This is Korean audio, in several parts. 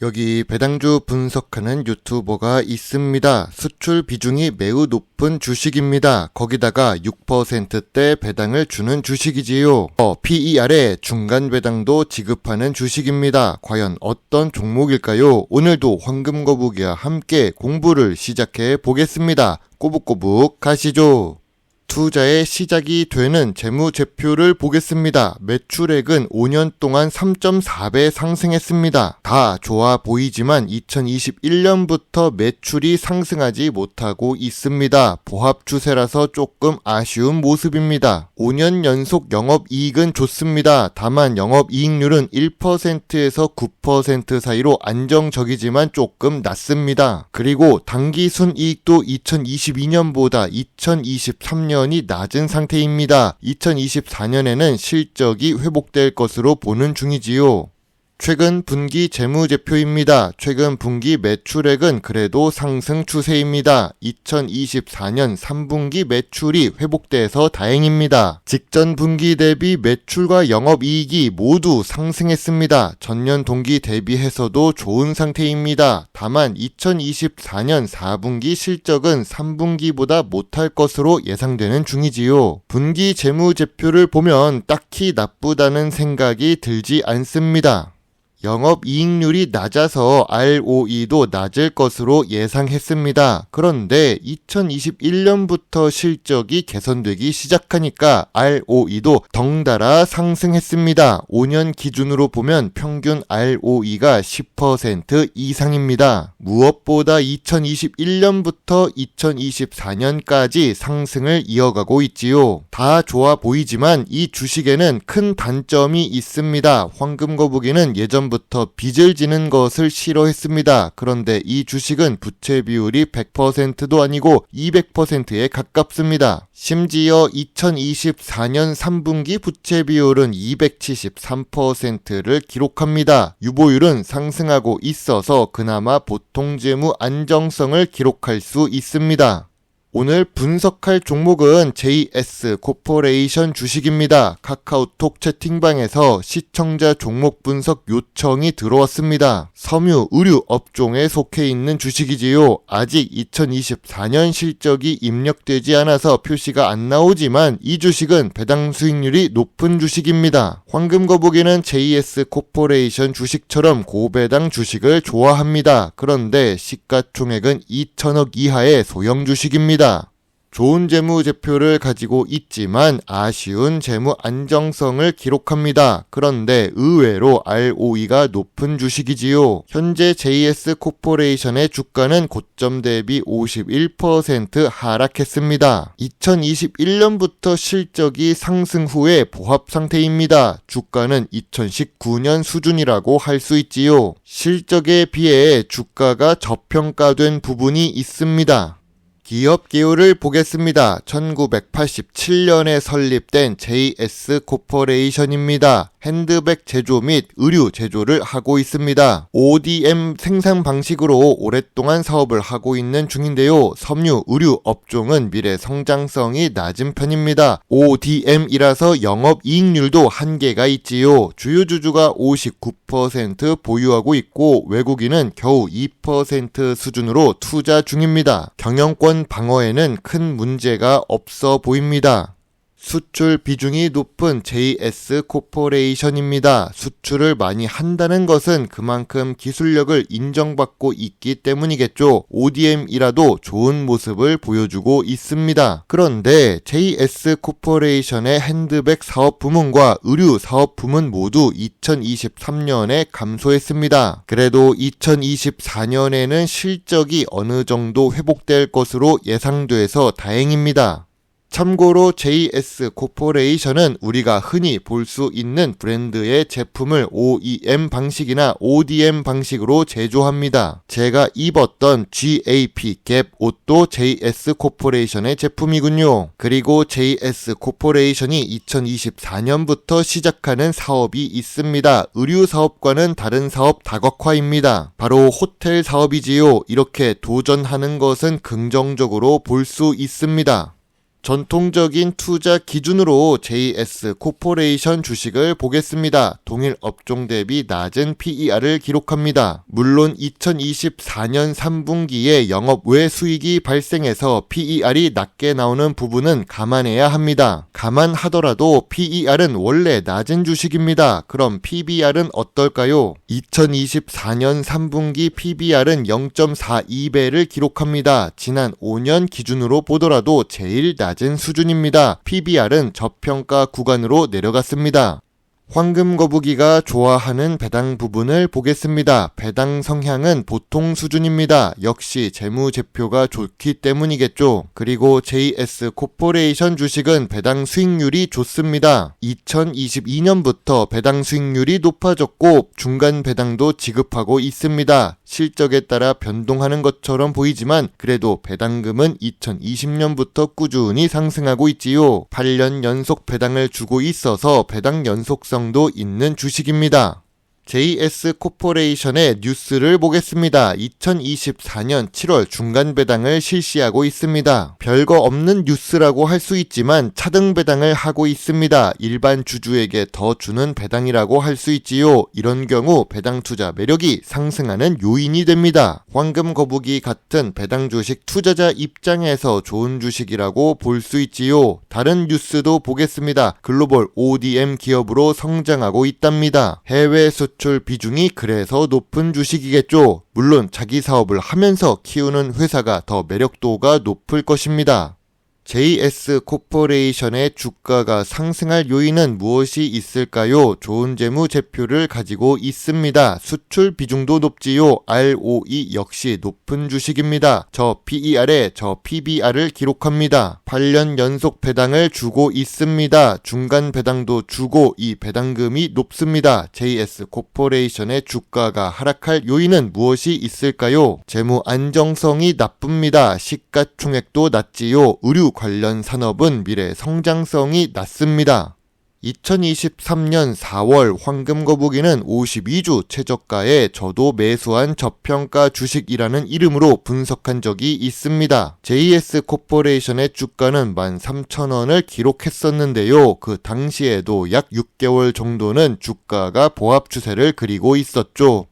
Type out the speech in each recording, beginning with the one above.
여기 배당주 분석하는 유튜버가 있습니다. 수출 비중이 매우 높은 주식입니다. 거기다가 6%대 배당을 주는 주식이지요. PER에 중간 배당도 지급하는 주식입니다. 과연 어떤 종목일까요? 오늘도 황금거북이와 함께 공부를 시작해 보겠습니다. 꼬북꼬북 가시죠. 투자의 시작이 되는 재무제표를 보겠습니다. 매출액은 5년 동안 3.4배 상승했습니다. 다 좋아 보이지만 2021년부터 매출이 상승하지 못하고 있습니다. 보합 추세라서 조금 아쉬운 모습입니다. 5년 연속 영업이익은 좋습니다. 다만 영업이익률은 1%에서 9% 사이로 안정적이지만 조금 낮습니다. 그리고 당기순이익도 2022년보다 2023년이 낮은 상태입니다. 2024년에는 실적이 회복될 것으로 보는 중이지요. 최근 분기 재무제표입니다. 최근 분기 매출액은 그래도 상승 추세입니다. 2024년 3분기 매출이 회복돼서 다행입니다. 직전 분기 대비 매출과 영업이익이 모두 상승했습니다. 전년 동기 대비해서도 좋은 상태입니다. 다만 2024년 4분기 실적은 3분기보다 못할 것으로 예상되는 중이지요. 분기 재무제표를 보면 딱히 나쁘다는 생각이 들지 않습니다. 영업이익률이 낮아서 ROE도 낮을 것으로 예상했습니다. 그런데 2021년부터 실적이 개선되기 시작하니까 ROE도 덩달아 상승했습니다. 5년 기준으로 보면 평균 ROE가 10% 이상입니다. 무엇보다 2021년부터 2024년까지 상승을 이어가고 있지요. 다 좋아 보이지만 이 주식에는 큰 단점이 있습니다. 황금거북이는 예전부터 빚을 지는 것을 싫어했습니다. 그런데 이 주식은 부채 비율이 100%도 아니고 200%에 가깝습니다. 심지어 2024년 3분기 부채 비율은 273%를 기록합니다. 유보율은 상승하고 있어서 그나마 보통재무 안정성을 기록할 수 있습니다. 오늘 분석할 종목은 JS 코퍼레이션 주식입니다. 카카오톡 채팅방에서 시청자 종목 분석 요청이 들어왔습니다. 섬유, 의류 업종에 속해 있는 주식이지요. 아직 2024년 실적이 입력되지 않아서 표시가 안 나오지만 이 주식은 배당 수익률이 높은 주식입니다. 황금거북이는 JS 코퍼레이션 주식처럼 고배당 주식을 좋아합니다. 그런데 시가총액은 2천억 이하의 소형 주식입니다. 좋은 재무제표를 가지고 있지만 아쉬운 재무 안정성을 기록합니다. 그런데 의외로 ROE가 높은 주식이지요. 현재 JS 코퍼레이션의 주가는 고점 대비 51% 하락했습니다. 2021년부터 실적이 상승 후에 보합 상태입니다. 주가는 2019년 수준이라고 할 수 있지요. 실적에 비해 주가가 저평가된 부분이 있습니다. 기업 기호를 보겠습니다. 1987년에 설립된 JS 코퍼레이션입니다. 핸드백 제조 및 의류 제조를 하고 있습니다. ODM 생산 방식으로 오랫동안 사업을 하고 있는 중인데요. 섬유, 의류 업종은 미래 성장성이 낮은 편입니다. ODM이라서 영업이익률도 한계가 있지요. 주요 주주가 59% 보유하고 있고 외국인은 겨우 2% 수준으로 투자 중입니다. 경영권 방어에는 큰 문제가 없어 보입니다. 수출 비중이 높은 JS 코퍼레이션입니다. 수출을 많이 한다는 것은 그만큼 기술력을 인정받고 있기 때문이겠죠. ODM이라도 좋은 모습을 보여주고 있습니다. 그런데 JS 코퍼레이션의 핸드백 사업 부문과 의류 사업 부문 모두 2023년에 감소했습니다. 그래도 2024년에는 실적이 어느 정도 회복될 것으로 예상돼서 다행입니다. 참고로 JS 코퍼레이션은 우리가 흔히 볼 수 있는 브랜드의 제품을 OEM 방식이나 ODM 방식으로 제조합니다. 제가 입었던 GAP 갭 옷도 JS 코퍼레이션의 제품이군요. 그리고 JS 코퍼레이션이 2024년부터 시작하는 사업이 있습니다. 의류 사업과는 다른 사업 다각화입니다. 바로 호텔 사업이지요. 이렇게 도전하는 것은 긍정적으로 볼 수 있습니다. 전통적인 투자 기준으로 JS 코퍼레이션 주식을 보겠습니다. 동일 업종 대비 낮은 PER을 기록합니다. 물론 2024년 3분기에 영업 외 수익이 발생해서 PER이 낮게 나오는 부분은 감안해야 합니다. 감안하더라도 PER은 원래 낮은 주식입니다. 그럼 PBR은 어떨까요? 2024년 3분기 PBR은 0.42배를 기록합니다. 지난 5년 기준으로 보더라도 제일 낮은 수준입니다. PBR은 저평가 구간으로 내려갔습니다. 황금거북이가 좋아하는 배당 부분을 보겠습니다. 배당 성향은 보통 수준입니다. 역시 재무제표가 좋기 때문이겠죠. 그리고 JS 코퍼레이션 주식은 배당 수익률이 좋습니다. 2022년부터 배당 수익률이 높아졌고 중간 배당도 지급하고 있습니다. 실적에 따라 변동하는 것처럼 보이지만 그래도 배당금은 2020년부터 꾸준히 상승하고 있지요. 8년 연속 배당을 주고 있어서 배당 연속성도 있는 주식입니다. JS 코퍼레이션의 뉴스를 보겠습니다. 2024년 7월 중간 배당을 실시하고 있습니다. 별거 없는 뉴스라고 할 수 있지만 차등 배당을 하고 있습니다. 일반 주주에게 더 주는 배당이라고 할 수 있지요. 이런 경우 배당 투자 매력이 상승하는 요인이 됩니다. 황금거북이 같은 배당 주식 투자자 입장에서 좋은 주식이라고 볼 수 있지요. 다른 뉴스도 보겠습니다. 글로벌 ODM 기업으로 성장하고 있답니다. 해외 수출 비중이 그래서 높은 주식이겠죠. 물론 자기 사업을 하면서 키우는 회사가 더 매력도가 높을 것입니다. JS 코퍼레이션의 주가가 상승할 요인은 무엇이 있을까요? 좋은 재무 제표를 가지고 있습니다. 수출 비중도 높지요. ROE 역시 높은 주식입니다. 저 PER에 저 PBR을 기록합니다. 8년 연속 배당을 주고 있습니다. 중간 배당도 주고 이 배당금이 높습니다. JS 코퍼레이션의 주가가 하락할 요인은 무엇이 있을까요? 재무 안정성이 나쁩니다. 시가총액도 낮지요. 의류 관련 산업은 미래 성장성이 낮습니다. 2023년 4월 황금거북이는 52주 최저가에 저도 매수한 저평가 주식이라는 이름으로 분석한 적이 있습니다. JS 코퍼레이션의 주가는 13,000원을 기록했었는데요. 그 당시에도 약 6개월 정도는 주가가 보합 추세를 그리고 있었죠.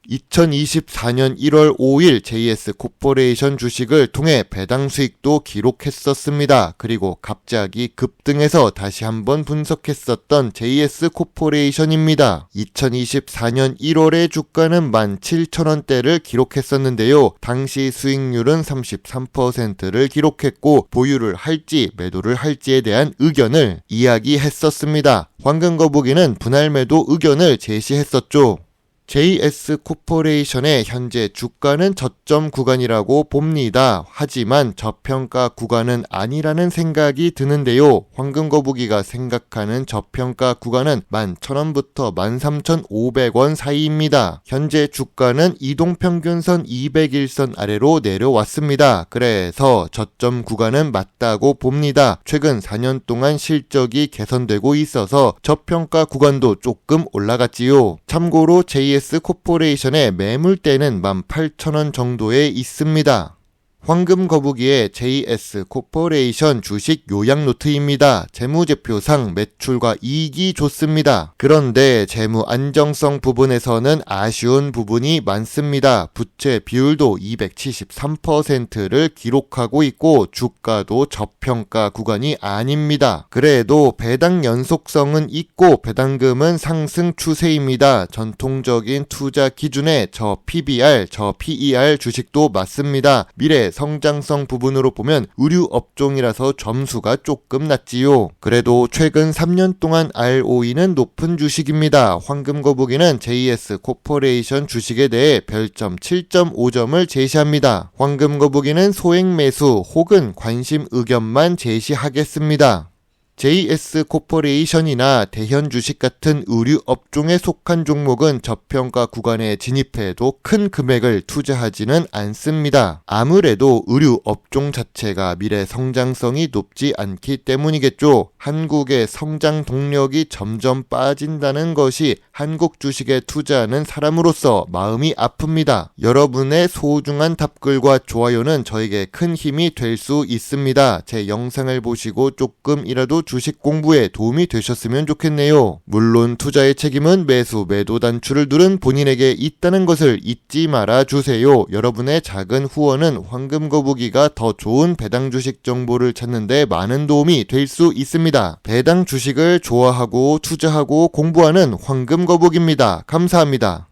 2024년 1월 5일 JS 코퍼레이션 주식을 통해 배당 수익도 기록했었습니다. 그리고 갑자기 급등해서 다시 한번 분석했었던 JS 코퍼레이션입니다. 2024년 1월의 주가는 17,000원대를 기록했었는데요. 당시 수익률은 33%를 기록했고 보유를 할지 매도를 할지에 대한 의견을 이야기했었습니다. 황금거북이는 분할 매도 의견을 제시했었죠. JS 코퍼레이션의 현재 주가는 저점 구간이라고 봅니다. 하지만 저평가 구간은 아니라는 생각이 드는데요. 황금거북이가 생각하는 저평가 구간은 11,000원부터 13,500원 사이입니다. 현재 주가는 이동평균선 200일선 아래로 내려왔습니다. 그래서 저점 구간은 맞다고 봅니다. 최근 4년 동안 실적이 개선되고 있어서 저평가 구간도 조금 올라갔지요. 참고로 JS 코퍼레이션의 매물대는 18,000원 정도에 있습니다. 황금거북이의 JS 코퍼레이션 주식 요약 노트입니다. 재무제표상 매출과 이익이 좋습니다. 그런데 재무 안정성 부분에서는 아쉬운 부분이 많습니다. 부채 비율도 273%를 기록하고 있고 주가도 저평가 구간이 아닙니다. 그래도 배당 연속성은 있고 배당금은 상승 추세입니다. 전통적인 투자 기준에 저 PBR, 저 PER 주식도 맞습니다. 미래 성장성 부분으로 보면 의류 업종이라서 점수가 조금 낮지요. 그래도 최근 3년 동안 ROE는 높은 주식입니다. 황금거북이는 JS 코퍼레이션 주식에 대해 별점 7.5점을 제시합니다. 황금거북이는 소액 매수 혹은 관심 의견만 제시하겠습니다. JS 코퍼레이션이나 대현 주식 같은 의류 업종에 속한 종목은 저평가 구간에 진입해도 큰 금액을 투자하지는 않습니다. 아무래도 의류 업종 자체가 미래 성장성이 높지 않기 때문이겠죠. 한국의 성장 동력이 점점 빠진다는 것이 한국 주식에 투자하는 사람으로서 마음이 아픕니다. 여러분의 소중한 답글과 좋아요는 저에게 큰 힘이 될 수 있습니다. 제 영상을 보시고 조금이라도 주식 공부에 도움이 되셨으면 좋겠네요. 물론 투자의 책임은 매수, 매도 단추를 누른 본인에게 있다는 것을 잊지 말아 주세요. 여러분의 작은 후원은 황금 거북이가 더 좋은 배당 주식 정보를 찾는 데 많은 도움이 될 수 있습니다. 배당 주식을 좋아하고 투자하고 공부하는 황금 거북입니다. 감사합니다.